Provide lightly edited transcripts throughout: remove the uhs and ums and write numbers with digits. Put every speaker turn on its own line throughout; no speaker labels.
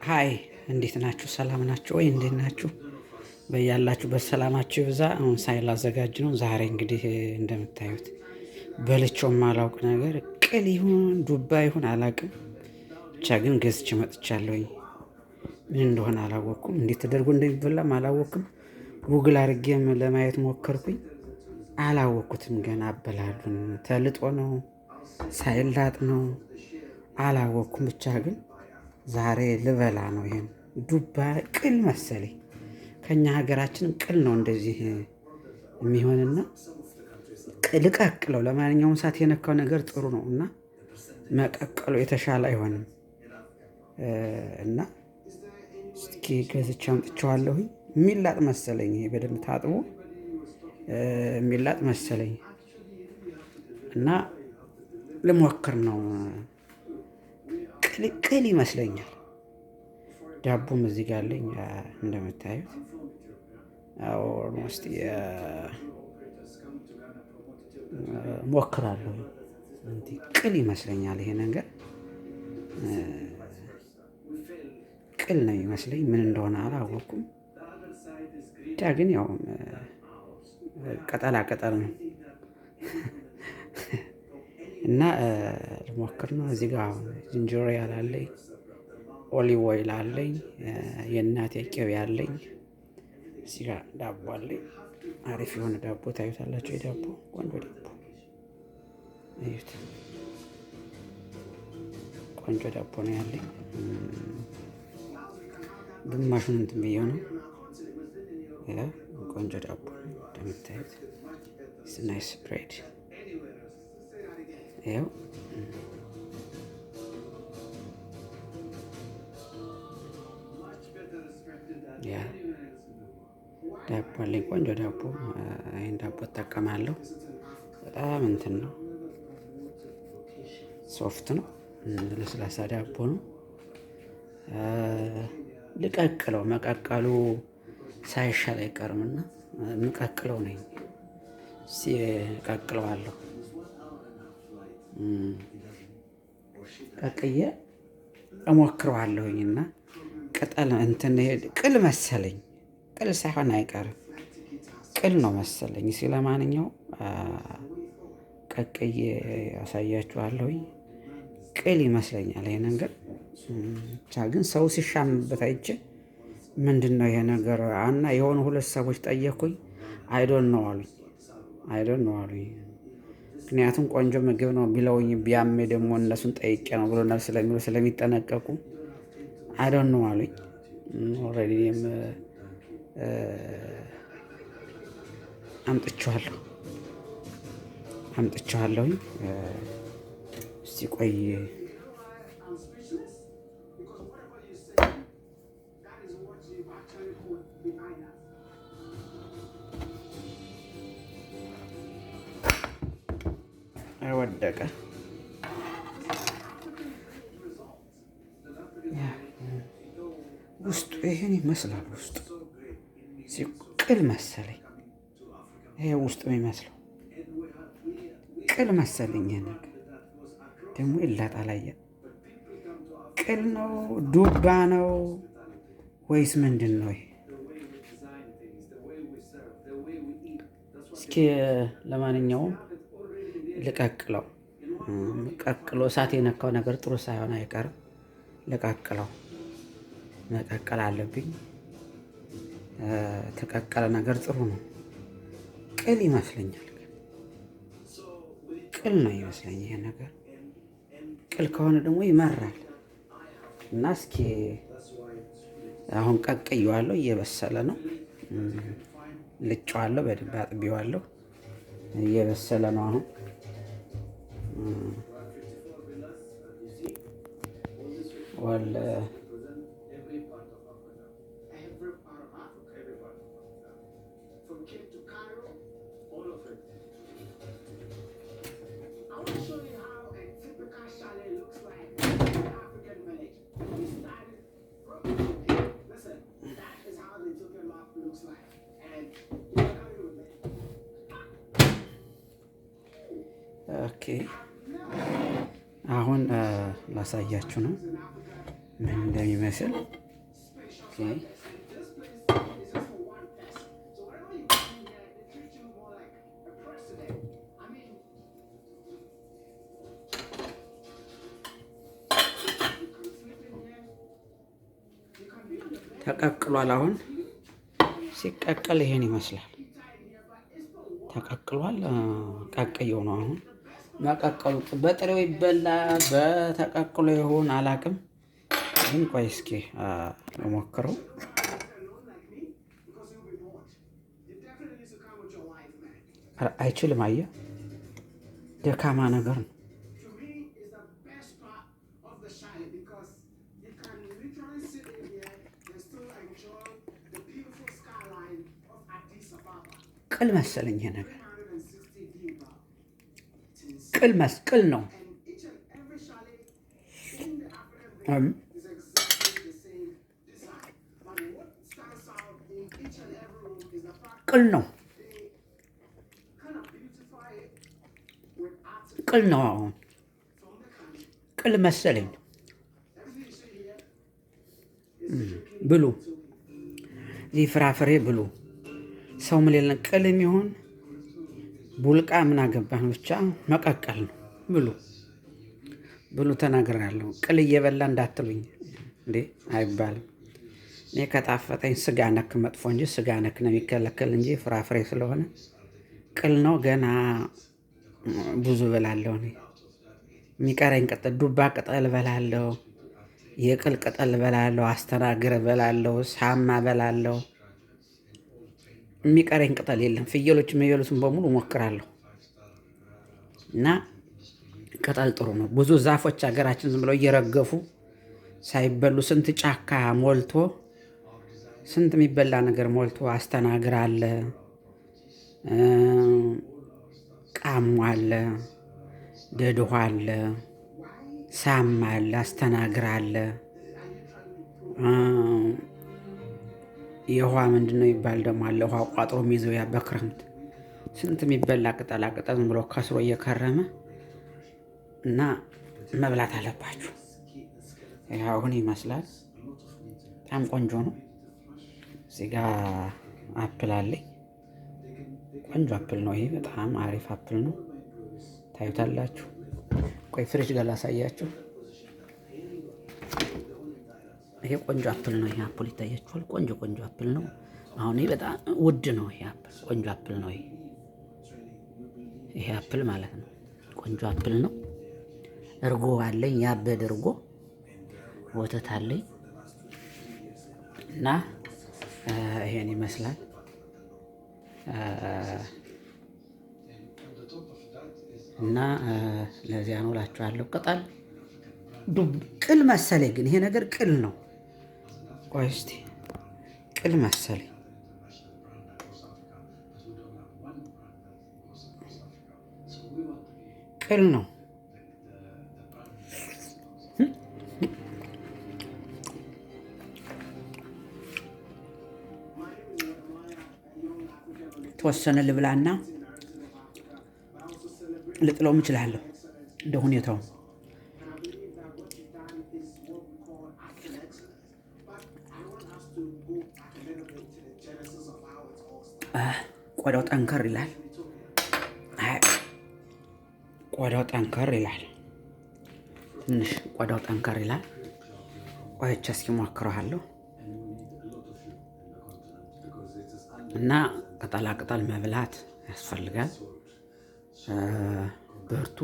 ሀይ እንዴት ናችሁ? ሰላም ናችሁ ወይ? እንዴት ናችሁ? በያላችሁበት ሰላማችሁ ይብዛ። አሁን ሳይል አዘጋጅ ነው። ዛሬ እንግዲህ እንደምታዩት በልቼው የማላውቅ ነገር ቅል ይሁን ዱባ ይሁን አላውቅም፣ ብቻ ግን ገዝቼ መጥቻለሁኝ። ምን እንደሆነ አላወቅኩም፣ እንዴት ተደርጎ እንደሚበላም አላወቅኩም። ጉግል አድርጌም ለማየት ሞከርኩኝ፣ አላወቅኩትም። ገና አበላሉን ተልጦ ነው ሳይላጥ ነው አላወቅኩም። ብቻ ግን ዛሬ ልበላ ነው። ይሄን ዱባ ቅል መሰለኝ። ከኛ ሀገራችንም ቅል ነው እንደዚህ የሚሆንና ልቀቅለው። ለማንኛውም ሰዓት የነካው ነገር ጥሩ ነው እና መቀቀሉ የተሻለ አይሆንም እና እስኪ ገዝቼ አምጥቼዋለሁኝ። የሚላጥ መሰለኝ። ይሄ በደንብ ታጥቦ የሚላጥ መሰለኝ እና ልሞክር ነው። ቅል ይመስለኛል። ዳቦም እዚህ ጋር አለኝ እንደምታዩት። ኦልሞስት ሞክራለሁ። ቅል ይመስለኛል ይሄ ነገር ቅል ነው ይመስለኝ። ምን እንደሆነ አላወኩም። ብቻ ግን ያው ቅጠላ ቅጠል ነው እና ልሞክር ነው። እዚህ ጋር ዝንጅሮያል አለኝ፣ ኦሊቭ ኦይል አለኝ፣ የእናቴ ቅቤ አለኝ። እዚህ ጋር ዳቦ አለኝ። አሪፍ የሆነ ዳቦ ታዩታላችሁ። የዳቦ ቆንጆ ዳቦ እዩት። ቆንጆ ዳቦ ነው ያለኝ። ግማሹን እንትን ብዬው ነው። ቆንጆ ዳቦ እንደምታዩት ናይስ ብሬድ ይኸው ያ ዳቦ አለኝ። ቆንጆ ዳቦ። ይሄን ዳቦ እጠቀማለሁ። በጣም እንትን ነው፣ ሶፍት ነው፣ ለስላሳ ዳቦ ነው። ልቀቅለው። መቀቀሉ ሳይሻል አይቀርምና የምቀቅለው ነኝ። ቀቅለዋለሁ። ቀቅዬ እሞክረዋለሁኝና ቅጠል እንትን ቅል መሰለኝ። ቅል ሳይሆን አይቀርም፣ ቅል ነው መሰለኝ። እስኪ ለማንኛውም ቀቅዬ ያሳያችኋለሁኝ። ቅል ይመስለኛል ይሄ ነገር። ብቻ ግን ሰው ሲሻምበት አይቼ ምንድን ነው ይሄ ነገር እና የሆኑ ሁለት ሰዎች ጠየኩኝ። አይዶን ነው አሉኝ። ምክንያቱም ቆንጆ ምግብ ነው ቢለውኝ ቢያሜ ደግሞ እነሱን ጠይቄ ነው ብሎናል ስለሚሉ ስለሚጠነቀቁ አይዶን ነው አሉኝ። ኦልሬዲ አምጥቼዋለሁኝ። እስቲ ቆይ ወደቀ። ውስጡ ይሄን ይመስላል። ውስጡ ቅል መሰለኝ። ይሄ ውስጡ የሚመስለው ቅል መሰለኝ። ይሄ ነገር ደግሞ ይላጣል። አየህ፣ ቅል ነው ዱባ ነው ወይስ ምንድን ነው? ይሄ እስኪ ለማንኛውም ልቀቅለው። እሳት የነካው ነገር ጥሩ ሳይሆን አይቀርም። ልቀቅለው። መቀቀል አለብኝ። ተቀቀለ ነገር ጥሩ ነው። ቅል ይመስለኛል። ቅል ነው ይመስለኝ ይሄ ነገር። ቅል ከሆነ ደግሞ ይመራል እና እስኪ አሁን ቀቅዬዋለሁ። እየበሰለ ነው። ልጬዋለሁ፣ በደንብ አጥቤዋለሁ። እየበሰለ ነው አሁን። ኦኬ አሁን ላሳያችሁ ነው። ምን እንደሚመስል ተቀቅሏል። አሁን ሲቀቀል ይሄን ይመስላል። ተቀቅሏል። ቀቅየው ነው አሁን መቀቀሉ። በጥሬው ይበላ በተቀቅሎ ይሆን አላቅም፣ ግን ቆይ እስኪ ልሞክረው። አይችልም። አየህ፣ ደካማ ነገር ነው። ቅል መሰለኝ ይሄ ነገር። ቅል ነው። ቅል ነው። ቅል ነው። አሁን ቅል መሰለኝ። ብሉ፣ ይህ ፍራፍሬ ብሉ። ሰው ምን የለን ቅል የሚሆን ቡልቃ ምን አገባን፣ ብቻ መቀቀል ነው። ብሉ ብሉ ተናግሬያለሁ። ቅል እየበላ እንዳትሉኝ እንዴ፣ አይባልም። እኔ ከጣፈጠኝ ስጋ ነክ መጥፎ እንጂ ስጋ ነክ ነው የሚከለከል እንጂ ፍራፍሬ ስለሆነ ቅል ነው። ገና ብዙ እበላለሁ። እኔ የሚቀረኝ ቅጠል ዱባ ቅጠል እበላለሁ፣ የቅል ቅጠል እበላለሁ፣ አስተናግር እበላለሁ፣ ሳማ እበላለሁ። የሚቀረኝ ቅጠል የለም። ፍየሎች የሚበሉትን በሙሉ እሞክራለሁ። እና ቅጠል ጥሩ ነው። ብዙ ዛፎች ሀገራችን ዝም ብለው እየረገፉ ሳይበሉ ስንት ጫካ ሞልቶ ስንት የሚበላ ነገር ሞልቶ አስተናግር አለ፣ ቃሙ አለ፣ ደድሆ አለ፣ ሳማ አለ፣ አስተናግር አለ። የውሃ ምንድን ነው ይባል ደግሞ አለ። ውሃ ቋጥሮ የሚይዘው ያ በክረምት ስንት የሚበላ ቅጠላ ቅጠል ዝም ብሎ ከስሮ እየከረመ እና መብላት አለባችሁ። ይህ አሁን ይመስላል። በጣም ቆንጆ ነው። እዚህ ጋ አፕል አለኝ። ቆንጆ አፕል ነው። ይሄ በጣም አሪፍ አፕል ነው። ታዩታላችሁ። ቆይ ፍሪጅ ጋር ላሳያችሁ። ይሄ ቆንጆ አፕል ነው። ይሄ አፕል ይታያችኋል። ቆንጆ አፕል ነው። አሁን ይሄ በጣም ውድ ነው። ይሄ አፕል ቆንጆ አፕል ነው። ይሄ አፕል ማለት ነው። ቆንጆ አፕል ነው። እርጎ አለኝ፣ ያበደ እርጎ፣ ወተት አለኝ እና ይሄን ይመስላል። እና ለዚያ ነው እላችኋለሁ። ቅል መሰለኝ፣ ግን ይሄ ነገር ቅል ነው። ቆይ እስቲ ቅል መሰለኝ። ቅል ነው። የተወሰነ ልብላና ልጥለውም እችላለሁ እንደ ሁኔታው። ቆዳው ጠንከር ይላል። ቆዳው ጠንከር ይላል። ትንሽ ቆዳው ጠንከር ይላል። ቆይቼ እስኪ ሞክረዋለሁ። እና ቅጠላ ቅጠል መብላት ያስፈልጋል። በርቱ።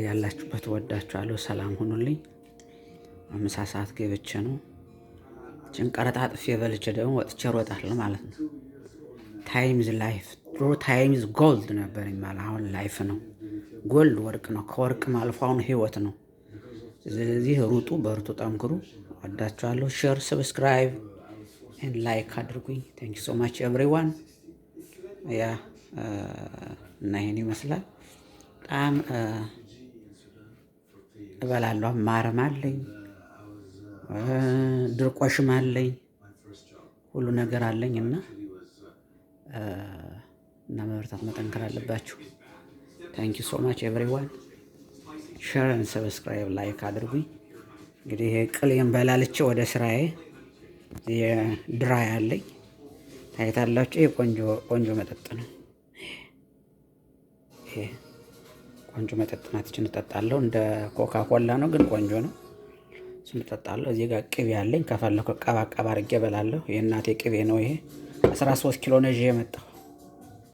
ያላችሁበት ወዳችኋለሁ። ሰላም ሁኑልኝ። ምሳ ሰዓት ገብቼ ነው ጭንቀረጣጥፌ በልቼ ደግሞ ወጥቼ እሮጣለሁ ማለት ነው። ታይምዝ ላይፍ። ድሮ ታይምዝ ጎልድ ነበር የሚባለው፣ አሁን ላይፍ ነው። ጎልድ ወርቅ ነው። ከወርቅም አልፎ አሁን ህይወት ነው። ስለዚህ ሩጡ፣ በርቱ፣ ጠንክሩ። ወዳችኋለሁ። ሼር፣ ሰብስክራይብ ኤንድ ላይክ አድርጉኝ። ቴንክ ዩ ሶ ማች ኤቭሪዋን። ያ እና ይሄን ይመስላል። በጣም እበላለሁ። ማርም አለኝ፣ ድርቆሽም አለኝ፣ ሁሉ ነገር አለኝ እና መበርታት መጠንከር አለባችሁ። ታንክ ዩ ሶ ማች ኤቭሪዋን። ሼር ኤንድ ሰብስክራይብ ላይክ አድርጉኝ። እንግዲህ ቅሌን በላልቼ ወደ ስራዬ የድራ ያለኝ ታይታላችሁ። ይሄ ቆንጆ መጠጥ ነው። ይሄ ቆንጆ መጠጥ ናት። ይችን እጠጣለሁ። እንደ ኮካ ኮላ ነው ግን ቆንጆ ነው። እሱን እጠጣለሁ። እዚህ ጋር ቅቤ ያለኝ ከፈለኩ ቀባ አድርጌ እበላለሁ። የእናቴ ቅቤ ነው ይሄ። 13 ኪሎ ነው ይዤ የመጣሁ።